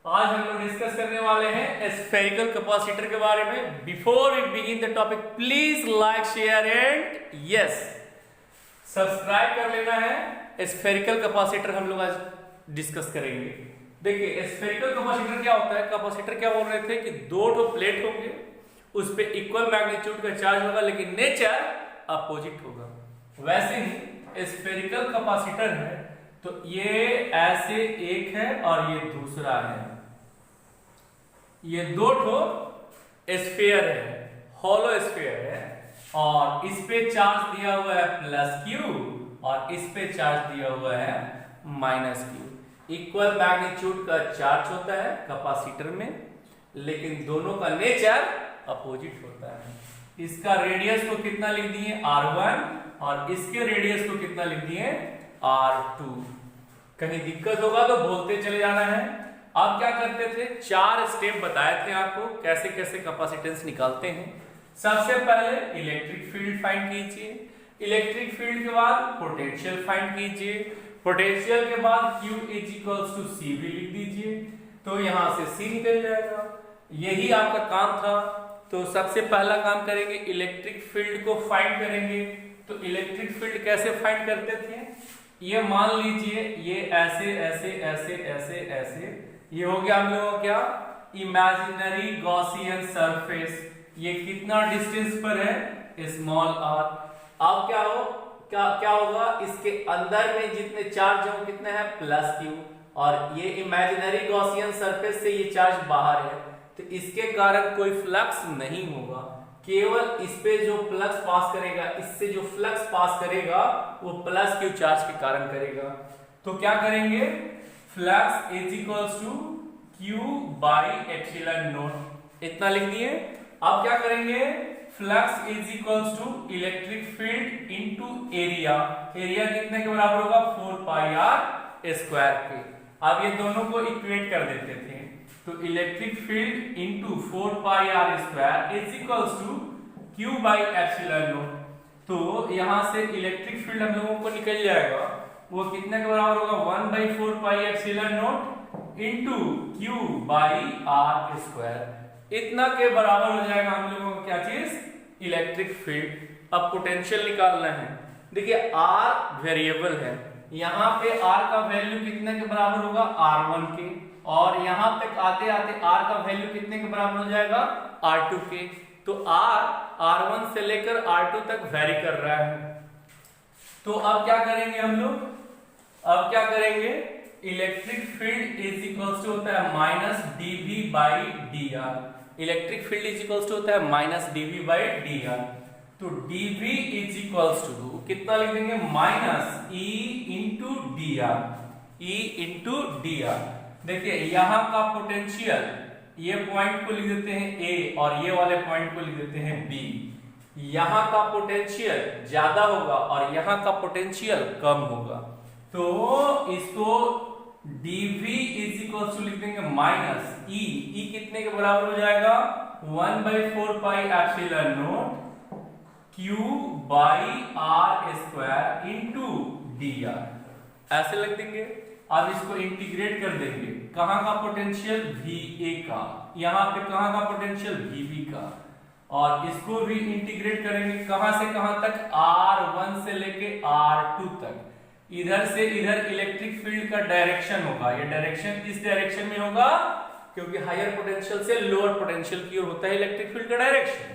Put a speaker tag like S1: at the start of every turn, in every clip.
S1: आज हम लोग डिस्कस करने वाले हैं स्फेरिकल कैपेसिटर के बारे में। Before we begin the topic, please like, share and yes subscribe कर लेना है। स्फेरिकल कैपेसिटर हम लोग आज डिस्कस करेंगे। देखिए स्फेरिकल कैपेसिटर क्या होता है। कैपेसिटर क्या बोल रहे थे कि दो ठो प्लेट होंगे, उस पे इक्वल मैग्नीट्यूड का चार्ज होगा, लेकिन नेचर अपोजिट होगा। वैसे ही स्फेरिकल कैपेसिटर है तो ये ऐसे एक है और ये दूसरा है। ये दो ठो स्फीयर है, हॉलो स्फीयर है, और इस पे चार्ज दिया हुआ है प्लस क्यू और इस पे चार्ज दिया हुआ है माइनस क्यू। इक्वल मैग्नीट्यूड का चार्ज होता है कैपेसिटर में, लेकिन दोनों का नेचर अपोजिट होता है। इसका रेडियस को कितना लिख दिए R1 और इसके रेडियस को कितना लिख दिए R2। कहीं दिक्कत होगा तो बोलते चले जाना है। आप क्या करते थे, 4 स्टेप बताए थे आपको कैसे कैसे कैपेसिटेंस निकालते हैं। सबसे पहले इलेक्ट्रिक फील्ड फाइंड कीजिए, इलेक्ट्रिक फील्ड के बाद पोटेंशियल फाइंड कीजिए, पोटेंशियल के बाद Q इज C भी लिख दीजिए, तो यहां से C निकल जाएगा। यही आपका काम था। तो सबसे पहला काम करेंगे, इलेक्ट्रिक फील्ड को फाइंड करेंगे। तो इलेक्ट्रिक फील्ड कैसे फाइंड करते थे, ये मान लीजिए ये ऐसे ऐसे ऐसे ऐसे ऐसे, ये हो गया हम लोगों का क्या, इमेजिनरी गॉसियन सरफेस। ये कितना डिस्टेंस पर है, स्मॉल r। अब क्या होगा, इसके अंदर में जितने चार्ज हो कितने हैं प्लस क्यू, और ये इमेजिनरी गॉसियन सरफेस से ये चार्ज बाहर है, तो इसके कारण कोई फ्लक्स नहीं होगा। केवल इस पे जो फ्लक्स पास करेगा, इससे जो फ्लक्स पास करेगा वो प्लस क्यू चार्ज के कारण करेगा। तो क्या करेंगे, flux is equals to Q by epsilon naught, इतना लिख दिए। अब क्या करेंगे, flux is equals to electric field into area. Area कितने के बराबर होगा, 4 पाई r स्क्वायर के। अब ये दोनों को इक्वेट कर देते थे, तो electric field into 4 pi r square is equals to q by epsilon naught. तो यहां से इलेक्ट्रिक फील्ड हम लोगों को निकल जाएगा, वो कितने के बराबर होगा, 1/4 पाई epsilon not into q by r square. इतना के बराबर हो जाएगा हम लोगों को क्या चीज, इलेक्ट्रिक फील्ड। अब पोटेंशियल निकालना है। देखिए r वेरिएबल है, यहां पे r का वैल्यू कितने के बराबर होगा, R1 के, और यहां तक आते आते r का वैल्यू कितने के बराबर हो जाएगा, R2 के। तो R1 से लेकर R2 तक वेरी कर रहा है। तो अब क्या करेंगे हम लोग, अब क्या करेंगे, electric field is equals to होता है minus dv by dr। Electric field is equals to होता है माइनस dv बाई dr। तो dv इज इक्वल्स टू कितना लिख देंगे, minus e into dr, e into dr। देखिए यहां का पोटेंशियल, ये पॉइंट को लिख देते हैं A और ये वाले पॉइंट को लिख देते हैं B। यहां का पोटेंशियल ज्यादा होगा और यहां का पोटेंशियल कम होगा, तो इसको dv इज इक्वल टू लिख देंगे माइनस e। e कितने के बराबर हो जाएगा, 1/4 पाई epsilon not q by r square into dr, ऐसे लिख देंगे। अब इसको इंटीग्रेट कर देंगे, कहां का पोटेंशियल, VA का, यहां पे कहां का पोटेंशियल, VB का, और इसको भी इंटीग्रेट करेंगे कहां से कहां तक, R1 से लेके R2 तक। इधर से इधर इलेक्ट्रिक फील्ड का डायरेक्शन होगा, ये डायरेक्शन इस डायरेक्शन में होगा, क्योंकि हायर पोटेंशियल से लोअर पोटेंशियल की ओर होता है इलेक्ट्रिक फील्ड का डायरेक्शन।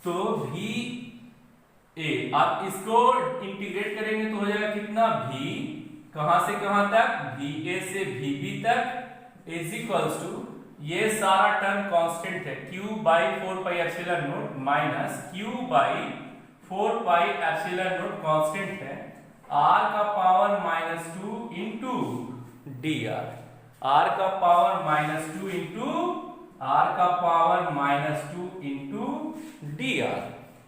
S1: तो VA, आप इसको इंटीग्रेट करेंगे तो हो जाएगा कितना, V कहां से कहां तक, VA से VB तक इज इक्वल्स टू, ये सारा टर्म कांस्टेंट है, Q by 4 pi epsilon not minus Q by 4 pi epsilon not constant है, R का पावर -2 इंटू dr, R का पावर -2 इंटू, R का पावर -2 इंटू dr,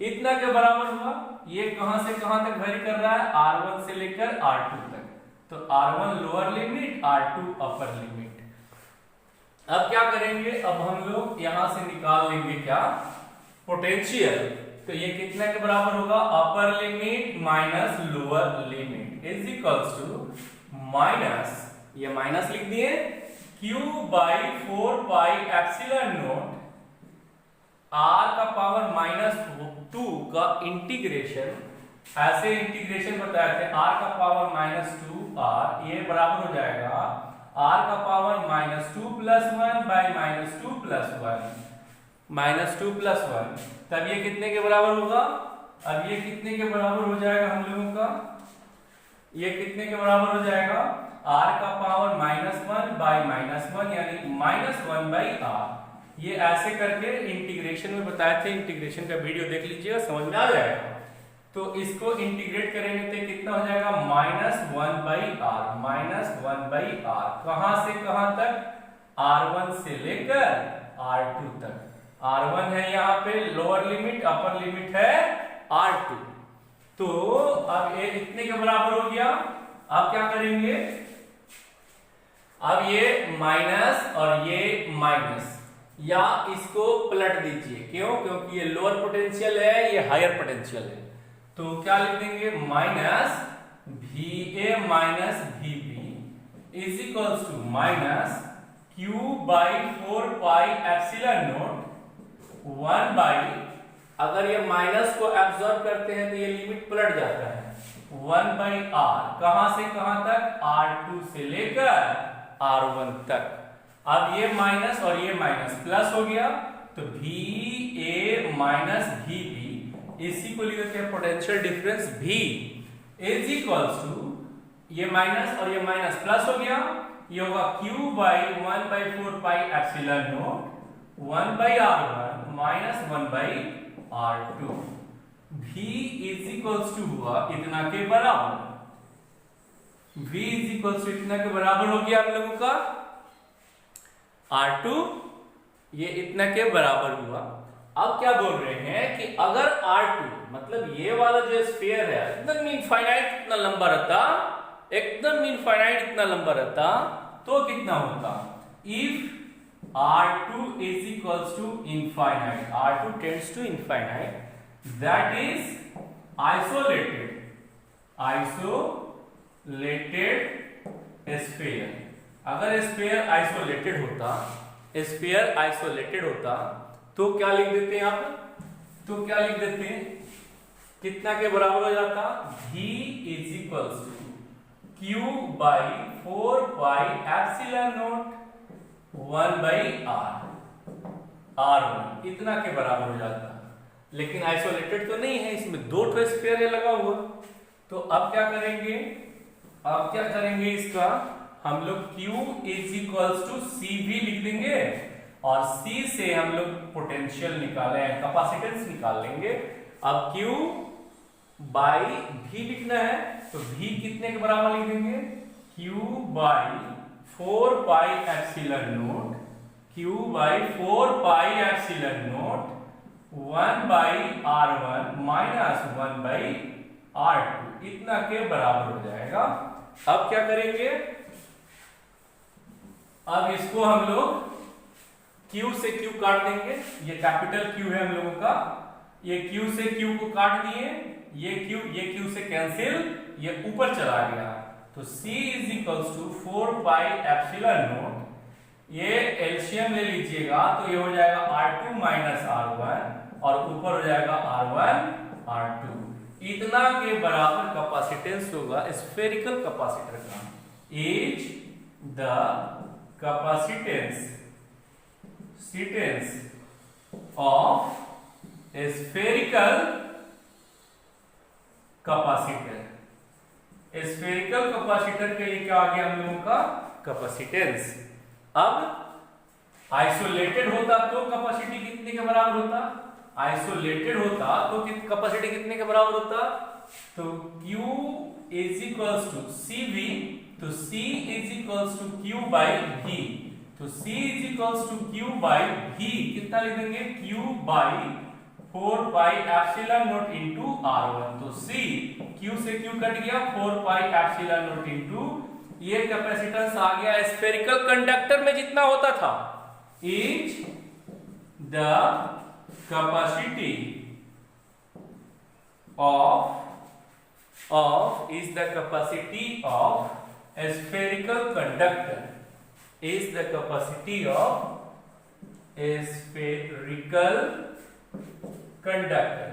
S1: इतना के बराबर हुआ। ये कहां से कहां तक वेरी कर रहा है, R1 से लेकर R2 तक। तो R1 lower limit, R2 upper limit. अब क्या करेंगे, अब हम लोग यहां से निकाल लेंगे क्या, पोटेंशियल। तो ये कितने के बराबर होगा, upper limit minus lower limit is equals to minus, ये माइनस लिख दिए, Q q/4πε0 r का पावर -2 का इंटीग्रेशन, ऐसे इंटीग्रेशन बताए थे r का पावर -2 r, ये बराबर हो जाएगा r का पावर -2 + 1 बाई -2 + 1 -2 + 1, तब ये कितने के बराबर होगा? अब ये कितने के बराबर हो जाएगा हम लोगों का? ये कितने के बराबर हो जाएगा? r का पावर -1 बाई -1 यानी -1/r। ये ऐसे करके इंटीग्रेशन में बताए थे, इंटीग्रेशन का वीडियो देख लीजिएगा, समझ में आ जाएगा। तो इसको इंटीग्रेट करेंगे तो कितना हो जाएगा? -1/r, -1/r। कहां से कहां तक? r1 से लेकर r2 तक। r1 है यहाँ पे लोअर लिमिट, अपर लिमिट है r2। तो अब ये इतने के बराबर हो गया। अब क्या करेंगे? अब ये माइनस और ये माइनस, या इसको पलट दीजिए। क्यों? क्योंकि ये लोअर पोटेंशियल है, ये हायर पोटेंशियल है। तो क्या लिख देंगे? Minus VA minus VB is equals to minus q/4πε0 1 by, अगर ये माइनस को एब्सॉर्ब करते हैं तो ये लिमिट पलट जाता है, 1/r। कहां से कहां तक? r2 से लेकर r1 तक। अब ये माइनस और ये माइनस प्लस हो गया, तो VA माइनस VB, इसी को लिख देते हैं potential difference V is equals to, ये माइनस और ये माइनस प्लस हो गया, ये होगा q/1/4πε0 1/r1 minus 1/r2। V is equals to हुआ इतना के बराबर, V इज इक्वल्स टू इतना के बराबर हो गया हम लोगों का R2, ये इतना के बराबर हुआ। अब क्या बोल रहे हैं कि अगर R2 मतलब ये वाला जो स्फीयर है एकदम इनफाइनाइट इतना लंबा रहता, एकदम इनफाइनाइट इतना लंबा रहता, तो कितना होता? If R2 is equals to infinite, R2 tends to infinite, that is isolated sphere। अगर स्फीयर आइसोलेटेड होता तो क्या लिख देते हैं आप? तो क्या लिख देते हैं? कितना के बराबर हो जाता? V is equals to q/4πε0 1/r, r1 इतना के बराबर हो जाता। लेकिन आइसोलेटेड तो नहीं है, इसमें दो स्फीयर लगा हुआ। तो अब क्या करेंगे? इसका हम लोग Q is equals to CV लिख देंगे, और C से हम लोग पोटेंशियल निकाले, कैपेसिटेंस निकाल लेंगे। अब Q बाई V लिखना है, तो V कितने के बराबर लिख देंगे? q/4πε0 1/r1 माइनस 1/r2 इतना के बराबर हो जाएगा। अब क्या करेंगे? अब इसको हम लोग Q से Q काट देंगे, ये कैपिटल Q है हम लोगों का, ये Q से Q को काट दिए, ये Q से कैंसिल, ये ऊपर चला गया, तो C इज इक्वल्स टू 4πε0, ये एलसीएम ले लीजिएगा तो ये हो जाएगा R2 माइनस R1, और ऊपर हो जाएगा R1 R2। इतना के बराबर कैपेसिटेंस होगा स्फेरिकल कैपेसिटर का। Is the capacitance of spherical capacitor. Spherical capacitor के लिए क्या आ गया हम लोगों का? कैपेसिटेंस। अब आइसोलेटेड होता तो कैपेसिटी कितने के बराबर होता? आइसोलेटेड होता तो कैपेसिटी कितने के बराबर होता? तो Q is equals to CV, तो C is equals to Q by V, तो C is equals to Q by V कितना लिख देंगे? Q बाई 4πε0 इंटू R1, तो C Q से Q कट गया, 4πε0 इंटू ये कैपेसिटेंस आ गया स्फेरिकल कंडक्टर में जितना होता था। Is the capacity of spherical conductor is the capacity of a spherical conductor.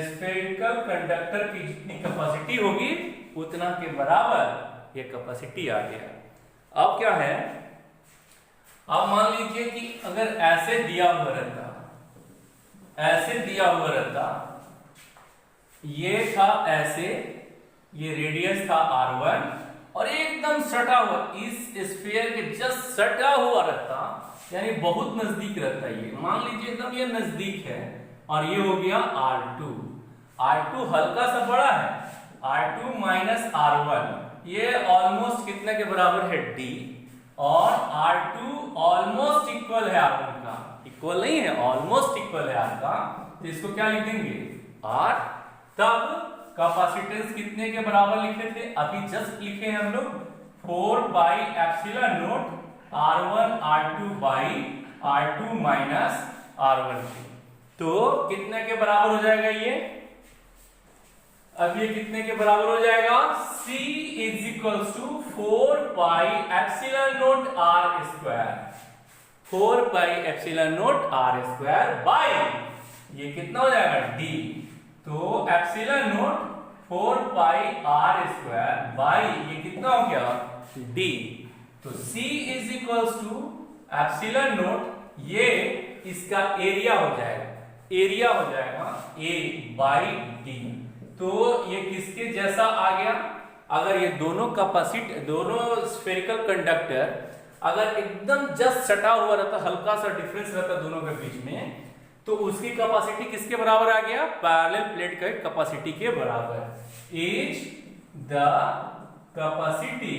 S1: Spherical conductor की जितनी कैपेसिटी होगी उतना के बराबर ये कैपेसिटी आ गया। अब क्या है, अब मान लीजिए कि अगर ऐसे दिया हुआ रहता, ऐसे दिया हुआ रहता, ये था ऐसे, ये रेडियस था r1 और एकदम सटा हुआ इस स्फीयर के जस्ट सटा हुआ रहता, यानी बहुत नजदीक रहता। ये मान लीजिए एकदम ये नजदीक है और ये हो गया r2। r2 हल्का सा बड़ा है, r2 माइनस r1 ये ऑलमोस्ट कितने के बराबर है d, और r2 ऑलमोस्ट इक्वल है r1 का, इक्वल नहीं है ऑलमोस्ट इक्वल है r का, तो इसको क्या लिख देंगे r। तब कैपेसिटेंस कितने के बराबर लिखे थे, अभी जस्ट लिखे हैं हम लोग 4 pi epsilon not r1 r2 by r2 minus r1। तो कितने के बराबर हो जाएगा ये, अब ये कितने के बराबर हो जाएगा, C is equals to 4 pi epsilon naught r square, 4 pi epsilon naught r square by ये कितना हो जाएगा d। तो epsilon naught 4 pi r square by ये कितना हो गया d। तो C is equals to epsilon naught, ये इसका एरिया हो जाएगा, एरिया हो जाएगा a बाई d। तो ये किसके जैसा आ गया, अगर ये दोनों कैपेसिटी, दोनों स्फेरिकल कंडक्टर अगर एकदम जस्ट सटा हुआ रहता, हल्का सा डिफरेंस रहता दोनों के बीच में, तो उसकी कैपेसिटी किसके बराबर आ गया, पैरेलल प्लेट के कैपेसिटी के बराबर। Is the capacity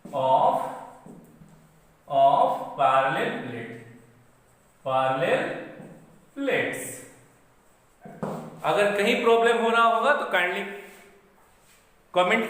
S1: of parallel plate, parallel plates. अगर कहीं प्रॉब्लम हो रहा होगा तो काइंडली कमेंट